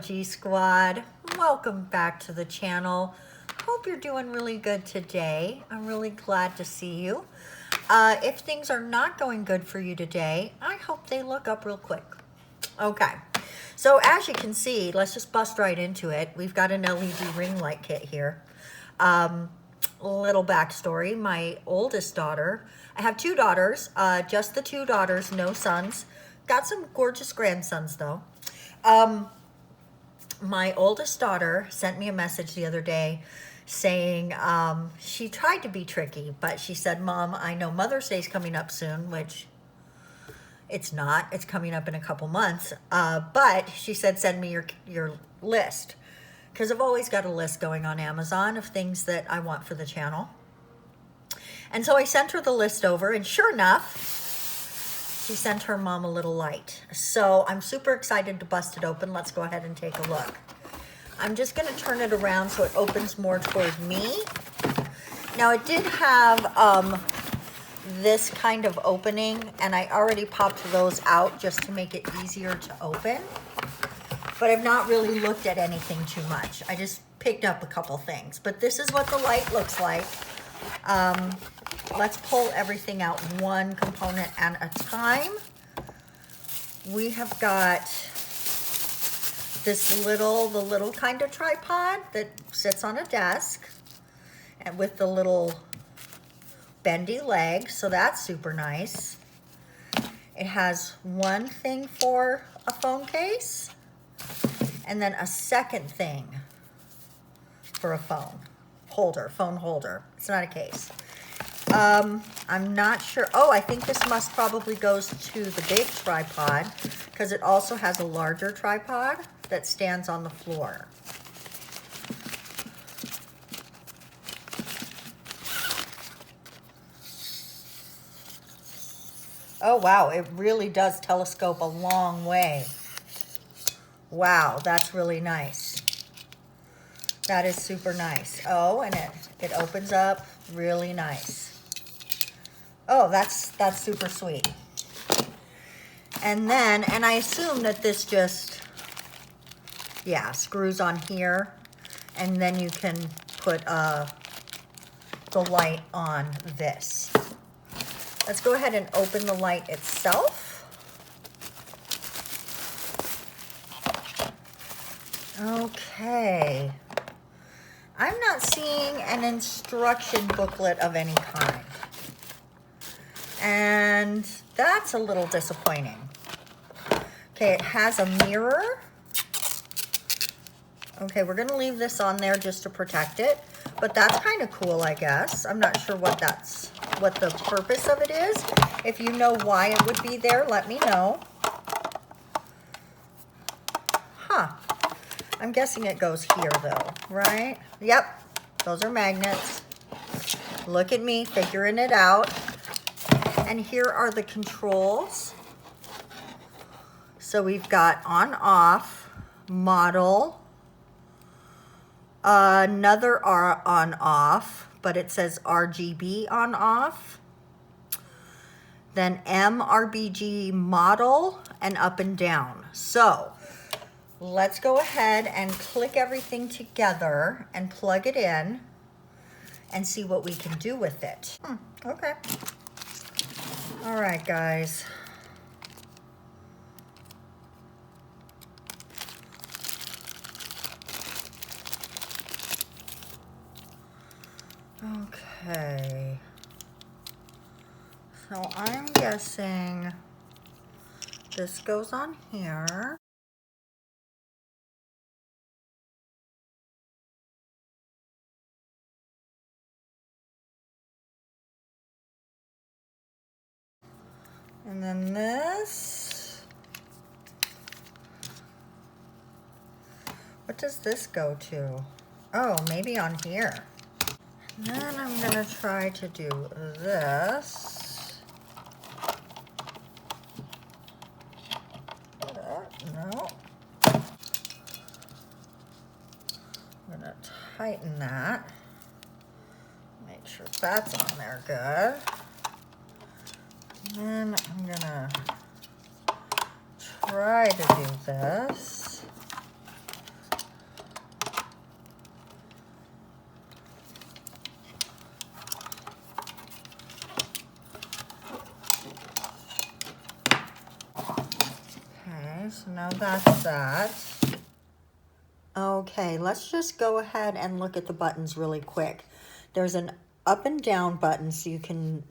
G Squad, welcome back to the channel. Hope you're doing really good today. I'm really glad to see you. If things are not going good for you today, I hope they look up real quick. Okay, so as you can see, let's just bust right into it. We've got an LED ring light kit here. Little backstory, my oldest daughter, I have two daughters, just the two daughters, no sons. Got some gorgeous grandsons though. My oldest daughter sent me a message the other day saying she tried to be tricky, but she said, Mom, I know Mother's Day's coming up soon, which it's not. It's coming up in a couple months. But she said, send me your list. Because I've always got a list going on Amazon of things that I want for the channel. And so I sent her the list over, and sure enough, she sent her mom a little light. So I'm super excited to bust it open. Let's go ahead and take a look. I'm just going to turn it around so it opens more toward me. Now it did have this kind of opening, and I already popped those out just to make it easier to open. But I've not really looked at anything too much. I just picked up a couple things. But this is what the light looks like. Let's pull everything out one component at a time. We have got this the little kind of tripod that sits on a desk and with the little bendy leg, so that's super nice. It has one thing for a phone case and then a second thing for a phone holder. It's not a case. I'm not sure. Oh, I think this must probably goes to the big tripod because it also has a larger tripod that stands on the floor. Oh, wow. It really does telescope a long way. Wow, that's really nice. That is super nice. Oh, and it opens up really nice. Oh, that's super sweet. And then, and I assume that this just, yeah, screws on here. And then you can put the light on this. Let's go ahead and open the light itself. Okay. I'm not seeing an instruction booklet of any kind. And that's a little disappointing. Okay, it has a mirror. Okay, we're gonna leave this on there just to protect it, but that's kind of cool, I guess. I'm not sure what the purpose of it is. If you know why it would be there, let me know. Huh. I'm guessing it goes here though, right? Yep, those are magnets. Look at me figuring it out. And here are the controls. So we've got on, off, model, another R on, off, but it says RGB on, off. Then MRBG model and up and down. So let's go ahead and click everything together and plug it in and see what we can do with it. Okay. All right, guys. Okay. So I'm guessing this goes on here. And then this. What does this go to? Oh, maybe on here. And then I'm gonna try to do this. No. I'm gonna tighten that. Make sure that's on there good. And then I'm gonna try to do this. that's that. Okay, let's just go ahead and look at the buttons really quick. There's an up and down button so you can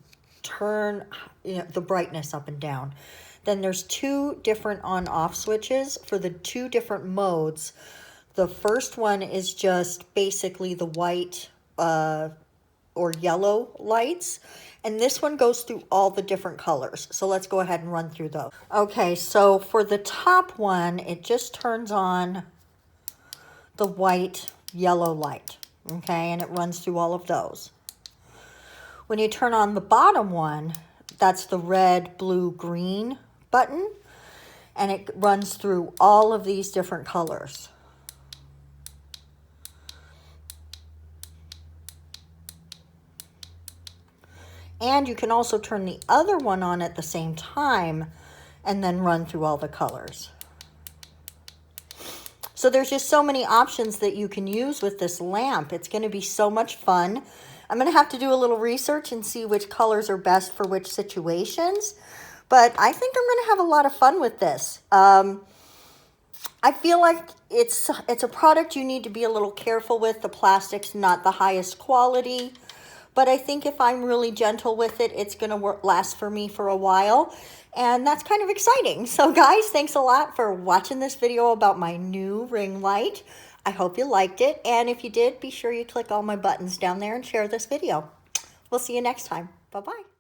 turn the brightness up and down. Then there's two different on-off switches for the two different modes. The first one is just basically the white or yellow lights. And this one goes through all the different colors. So let's go ahead and run through those. Okay, so for the top one, it just turns on the white, yellow light. Okay, and it runs through all of those. When you turn on the bottom one, that's the red, blue, green button. And it runs through all of these different colors. And you can also turn the other one on at the same time and then run through all the colors. So there's just so many options that you can use with this lamp. It's going to be so much fun. I'm going to have to do a little research and see which colors are best for which situations. But I think I'm going to have a lot of fun with this. I feel like it's a product you need to be a little careful with. The plastic's not the highest quality. But I think if I'm really gentle with it, it's going to last for me for a while. And that's kind of exciting. So guys, thanks a lot for watching this video about my new ring light. I hope you liked it. And if you did, be sure you click all my buttons down there and share this video. We'll see you next time. Bye-bye.